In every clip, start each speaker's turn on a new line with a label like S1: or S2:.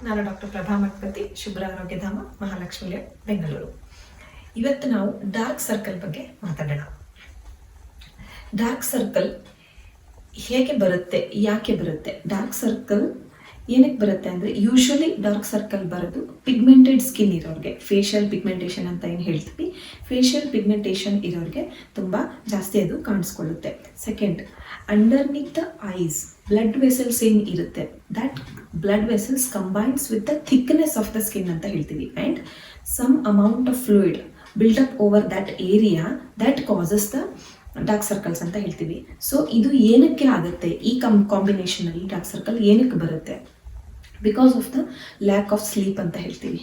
S1: ನಾನು ಡಾಕ್ಟರ್ ಪ್ರಭಾ ಮಠಪತಿ, ಶುಭ್ರ ಆರೋಗ್ಯಧಾಮ, ಮಹಾಲಕ್ಷ್ಮಿ ಬೆಂಗಳೂರು. ಇವತ್ತು ನಾವು ಡಾರ್ಕ್ ಸರ್ಕಲ್ ಬಗ್ಗೆ ಮಾತಾಡೋಣ. ಡಾರ್ಕ್ ಸರ್ಕಲ್ ಹೇಗೆ ಬರುತ್ತೆ, ಯಾಕೆ ಬರುತ್ತೆ? ಡಾರ್ಕ್ ಸರ್ಕಲ್ ಏನಕ್ಕೆ ಬರುತ್ತೆ ಅಂದರೆ, ಯೂಶ್ವಲಿ ಡಾರ್ಕ್ ಸರ್ಕಲ್ ಬರೋದು ಪಿಗ್ಮೆಂಟೆಡ್ ಸ್ಕಿನ್ ಇರೋರಿಗೆ, ಫೇಶಿಯಲ್ ಪಿಗ್ಮೆಂಟೇಷನ್ ಅಂತ ಏನು ಹೇಳ್ತೀವಿ, ಫೇಶಿಯಲ್ ಪಿಗ್ಮೆಂಟೇಷನ್ ಇರೋರಿಗೆ ತುಂಬ ಜಾಸ್ತಿ ಅದು ಕಾಣಿಸ್ಕೊಳ್ಳುತ್ತೆ. Second, underneath the eyes blood vessels ಏನು ಇರುತ್ತೆ, that blood vessels combines with the thickness of the skin ಅಂತ ಹೇಳ್ತೀವಿ, and some amount of fluid build up over that area that causes the dark circles ಅಂತ ಹೇಳ್ತೀವಿ. ಸೊ ಇದು ಏನಕ್ಕೆ ಆಗುತ್ತೆ, ಈ ಕಾಂಬಿನೇಷನಲ್ಲಿ ಡಾರ್ಕ್ ಸರ್ಕಲ್ ಏನಕ್ಕೆ ಬರುತ್ತೆ? Because of the lack of sleep ಅಂತ ಹೇಳ್ತೀವಿ.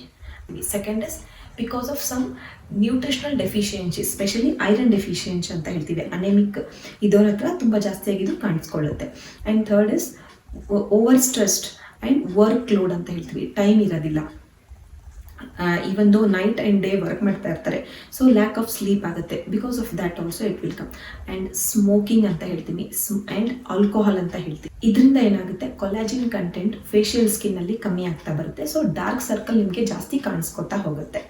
S1: Second is because of some nutritional deficiency, specially iron deficiency ಅಂತ ಹೇಳ್ತೀವಿ, ಅನೆಮಿಕ್ ಇದರ ಹತ್ರ ತುಂಬ ಜಾಸ್ತಿಯಾಗಿದ್ದು ಕಾಣಿಸ್ಕೊಳ್ಳುತ್ತೆ. And third is over stressed and work load ಅಂತ ಹೇಳ್ತೀವಿ, ಟೈಮ್ ಇರೋದಿಲ್ಲ, even though night and day work ಮಾಡ್ತಾ ಇರ್ತಾರೆ, ಸೊ ಲ್ಯಾಕ್ ಆಫ್ ಸ್ಲೀಪ್ ಆಗುತ್ತೆ. Because of that also it will come. And smoking ಅಂತ ಹೇಳ್ತೀವಿ, ಆ್ಯಂಡ್ ಆಲ್ಕೋಹಾಲ್ ಅಂತ ಹೇಳ್ತೀವಿ. ಇದರಿಂದ ಏನಾಗುತ್ತೆ, ಕೊಲಾಜಿನ್ ಕಂಟೆಂಟ್ ಫೇಶಿಯಲ್ ಸ್ಕಿನ್ನಲ್ಲಿ ಕಮ್ಮಿ ಆಗ್ತಾ ಬರುತ್ತೆ. ಸೊ ಡಾರ್ಕ್ ಸರ್ಕಲ್ ನಿಮಗೆ ಜಾಸ್ತಿ ಕಾಣಿಸ್ಕೊತಾ ಹೋಗುತ್ತೆ.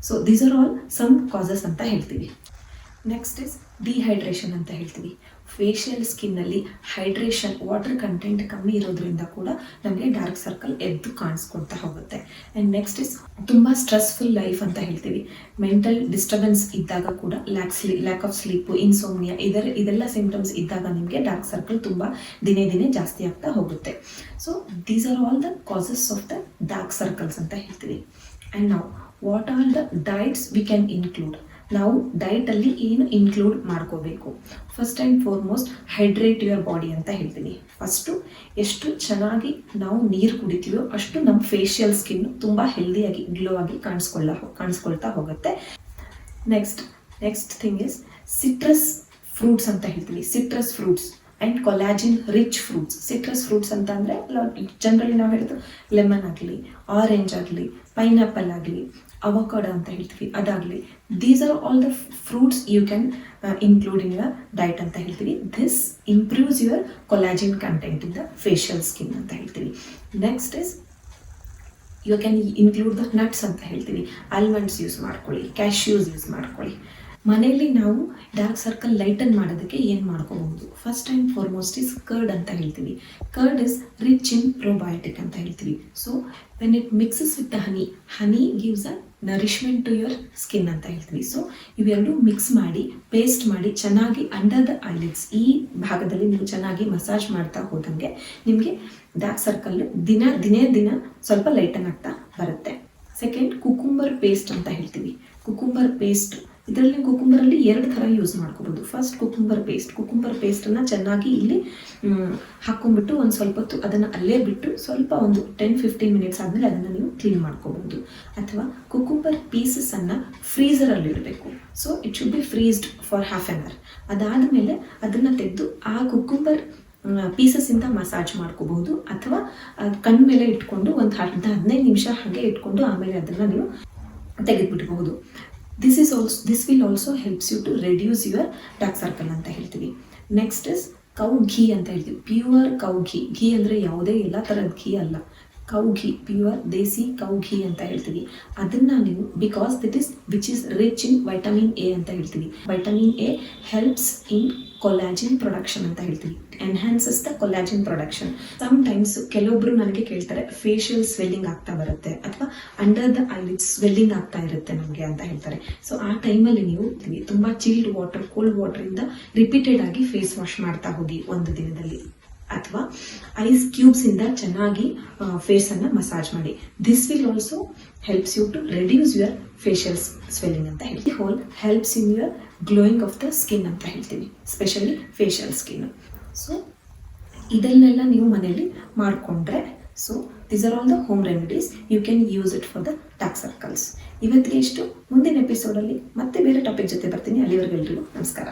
S1: So these are all some causes ಅಂತ ಹೇಳ್ತೀವಿ. ನೆಕ್ಸ್ಟ್ ಇಸ್ ಡಿಹೈಡ್ರೇಷನ್ ಅಂತ ಹೇಳ್ತೀವಿ. ಫೇಶಿಯಲ್ ಸ್ಕಿನ್ನಲ್ಲಿ ಹೈಡ್ರೇಷನ್, ವಾಟರ್ ಕಂಟೆಂಟ್ ಕಮ್ಮಿ ಇರೋದ್ರಿಂದ ಕೂಡ ನಮಗೆ ಡಾರ್ಕ್ ಸರ್ಕಲ್ ಎದ್ದು ಕಾಣಿಸ್ಕೊಳ್ತಾ ಹೋಗುತ್ತೆ. ಆ್ಯಂಡ್ ನೆಕ್ಸ್ಟ್ ಇಸ್ ತುಂಬ ಸ್ಟ್ರೆಸ್ಫುಲ್ ಲೈಫ್ ಅಂತ ಹೇಳ್ತೀವಿ. ಮೆಂಟಲ್ ಡಿಸ್ಟರ್ಬೆನ್ಸ್ ಇದ್ದಾಗ ಕೂಡ ಲ್ಯಾಕ್ ಆಫ್ ಸ್ಲೀಪು, ಇನ್ಸೋಮ್ನಿಯಾ ಇದೆಲ್ಲ ಸಿಂಪ್ಟಮ್ಸ್ ಇದ್ದಾಗ ನಿಮಗೆ ಡಾರ್ಕ್ ಸರ್ಕಲ್ ತುಂಬ ದಿನೇ ದಿನೇ ಜಾಸ್ತಿ ಆಗ್ತಾ ಹೋಗುತ್ತೆ. So these are all the causes of the dark circles ಅಂತ ಹೇಳ್ತೀವಿ. ಆ್ಯಂಡ್ ನಾವು what are the diets we can include? ನಾವು ಡಯಟಲ್ಲಿ ಏನು ಇನ್ಕ್ಲೂಡ್ ಮಾಡ್ಕೋಬೇಕು? First and foremost hydrate your body ಅಂತ ಹೇಳ್ತೀನಿ. ಫಸ್ಟು ಎಷ್ಟು ಚೆನ್ನಾಗಿ ನಾವು ನೀರು ಕುಡಿತೀವೋ ಅಷ್ಟು ನಮ್ಮ ಫೇಶಿಯಲ್ ಸ್ಕಿನ್ ತುಂಬ ಹೆಲ್ದಿಯಾಗಿ ಗ್ಲೋ ಆಗಿ ಕಾಣಿಸ್ಕೊಳ್ತಾ ಹೋಗುತ್ತೆ. Next thing is citrus fruits ಅಂತ ಹೇಳ್ತೀವಿ. Citrus fruits and collagen rich fruits. Citrus fruits ಅಂತ ಅಂದರೆ ಜನರಲಿ ನಾವು ಹೇಳಿದ್ದು ಲೆಮನ್ ಆಗಲಿ, ಆರೆಂಜ್ ಆಗಲಿ, ಪೈನಾಪಲ್ ಆಗಲಿ, ಅವಕಾಡೋ ಅಂತ ಹೇಳ್ತೀವಿ, ಅದಾಗಲಿ. These are all the fruits you can include in your diet ಅಂತ ಹೇಳ್ತೀವಿ. This improves your collagen content in the facial skin ಅಂತ ಹೇಳ್ತೀವಿ. Next is you can include the nuts ಅಂತ ಹೇಳ್ತೀವಿ. ಆಲ್ಮಂಡ್ಸ್ ಯೂಸ್ ಮಾಡ್ಕೊಳ್ಳಿ, ಕ್ಯಾಶ್ಯೂಸ್ ಯೂಸ್ ಮಾಡ್ಕೊಳ್ಳಿ. ಮನೆಯಲ್ಲಿ ನಾವು ಡಾರ್ಕ್ ಸರ್ಕಲ್ ಲೈಟನ್ ಮಾಡೋದಕ್ಕೆ ಏನು ಮಾಡ್ಕೋಬಹುದು? First and foremost is curd ಅಂತ ಹೇಳ್ತೀವಿ. Curd is rich in probiotic ಅಂತ ಹೇಳ್ತೀವಿ. So when it mixes with the honey gives a nourishment to your skin ಅಂತ ಹೇಳ್ತೀವಿ. ಸೊ ಇವೆರಡು ಮಿಕ್ಸ್ ಮಾಡಿ, ಪೇಸ್ಟ್ ಮಾಡಿ ಚೆನ್ನಾಗಿ ಅಂಡರ್ ದ ಐಲಿಡ್ಸ್, ಈ ಭಾಗದಲ್ಲಿ ನೀವು ಚೆನ್ನಾಗಿ ಮಸಾಜ್ ಮಾಡ್ತಾ ಹೋದಂಗೆ ನಿಮಗೆ ಡಾರ್ಕ್ ಸರ್ಕಲ್ ದಿನ ಸ್ವಲ್ಪ ಲೈಟನ್ ಆಗ್ತಾ ಬರುತ್ತೆ. ಸೆಕೆಂಡ್, ಕುಕುಂಬರ್ ಪೇಸ್ಟ್ ಅಂತ ಹೇಳ್ತೀವಿ. ಕುಕುಂಬರ್ ಪೇಸ್ಟ್, ಇದರಲ್ಲಿ ಕುಕುಂಬರಲ್ಲಿ 2 ಥರ ಯೂಸ್ ಮಾಡ್ಕೋಬೋದು. ಫಸ್ಟ್ ಕುಕುಂಬರ್ ಪೇಸ್ಟನ್ನು ಚೆನ್ನಾಗಿ ಇಲ್ಲಿ ಹಾಕ್ಕೊಂಡ್ಬಿಟ್ಟು ಒಂದು ಸ್ವಲ್ಪ ಹೊತ್ತು ಅದನ್ನು ಅಲ್ಲೇ ಬಿಟ್ಟು ಸ್ವಲ್ಪ ಒಂದು 10-15 ಮಿನಿಟ್ಸ್ ಆದಮೇಲೆ ಅದನ್ನು ನೀವು ಕ್ಲೀನ್ ಮಾಡ್ಕೋಬಹುದು. ಅಥವಾ ಕುಕುಂಬರ್ ಪೀಸಸನ್ನು ಫ್ರೀಸರಲ್ಲಿ ಇಡಬೇಕು. So it should be freezed for half an hour. ಅದಾದಮೇಲೆ ಅದನ್ನು ತೆಗೆದು ಆ ಕುಕುಂಬರ್ ಪೀಸಸ್ಸಿಂದ ಮಸಾಜ್ ಮಾಡ್ಕೋಬಹುದು, ಅಥವಾ ಕಣ್ಣು ಮೇಲೆ ಇಟ್ಕೊಂಡು ಒಂದು 10-15 ನಿಮಿಷ ಹಾಗೆ ಇಟ್ಕೊಂಡು ಆಮೇಲೆ ಅದನ್ನು ನೀವು ತೆಗೆದುಬಿಟ್ಬಹುದು. This will also helps you to reduce your dark circle ಅಂತ ಹೇಳ್ತೀವಿ. ನೆಕ್ಸ್ಟ್ ಇಸ್ ಕೌ ಘೀ ಅಂತ ಹೇಳ್ತೀವಿ. ಪ್ಯೂರ್ ಕೌ ಘೀ ಅಂದರೆ ಯಾವುದೇ ಎಲ್ಲ ಥರದ ಘೀ ಅಲ್ಲ, ಕೌ ಘೀ, ಪ್ಯೂರ್ ದೇಸಿ ಕೌ ಘೀ ಅಂತ ಹೇಳ್ತೀವಿ. ಅದನ್ನು ನೀವು because which is rich in vitamin A ಅಂತ ಹೇಳ್ತೀವಿ. Vitamin A helps in collagen production ಅಂತ ಹೇಳ್ತೀವಿ. Enhances the collagen production. Sometimes ಕೆಲವೊಬ್ರು ನನಗೆ ಕೇಳ್ತಾರೆ, ಫೇಶಿಯಲ್ ಸ್ವೆಲ್ಲಿಂಗ್ ಆಗ್ತಾ ಬರುತ್ತೆ ಅಥವಾ ಅಂಡರ್ ದ ಐಲಿಡ್ಸ್ ಸ್ವೆಲ್ಲಿಂಗ್ ಆಗ್ತಾ ಇರುತ್ತೆ ನಮಗೆ ಅಂತ ಹೇಳ್ತಾರೆ. ಸೊ ಆ ಟೈಮಲ್ಲಿ ನೀವು ತುಂಬ ಚಿಲ್ಡ್ ವಾಟರ್, ಕೋಲ್ಡ್ ವಾಟರಿಂದ ರಿಪೀಟೆಡ್ ಆಗಿ ಫೇಸ್ ವಾಶ್ ಮಾಡ್ತಾ ಹೋಗಿ ಒಂದು ದಿನದಲ್ಲಿ, ಅಥವಾ ಐಸ್ ಕ್ಯೂಬ್ಸ್ ಇಂದ ಚೆನ್ನಾಗಿ ಫೇಸ್ ಅನ್ನ ಮಸಾಜ್ ಮಾಡಿ. This will also helps you to reduce your facial swelling ಅಂತ ಹೇಳ್ತೀವಿ. Whole helps in your glowing of the skin ಅಂತ ಹೇಳ್ತೀವಿ, ಸ್ಪೆಷಲಿ ಫೇಶಿಯಲ್ ಸ್ಕಿನ್. ಸೊ ಇದನ್ನೆಲ್ಲ ನೀವು ಮನೆಯಲ್ಲಿ ಮಾಡಿಕೊಂಡ್ರೆ, so these are all the home remedies, you can use it for the dark circles. ಇವತ್ತಿಗೆ ಇಷ್ಟು. ಮುಂದಿನ ಎಪಿಸೋಡಲ್ಲಿ ಮತ್ತೆ ಬೇರೆ ಟಾಪಿಕ್ ಜೊತೆ ಬರ್ತೀನಿ. ಅಲ್ಲಿವರೆಗೂ ಎಲ್ರಿಗೂ ನಮಸ್ಕಾರ.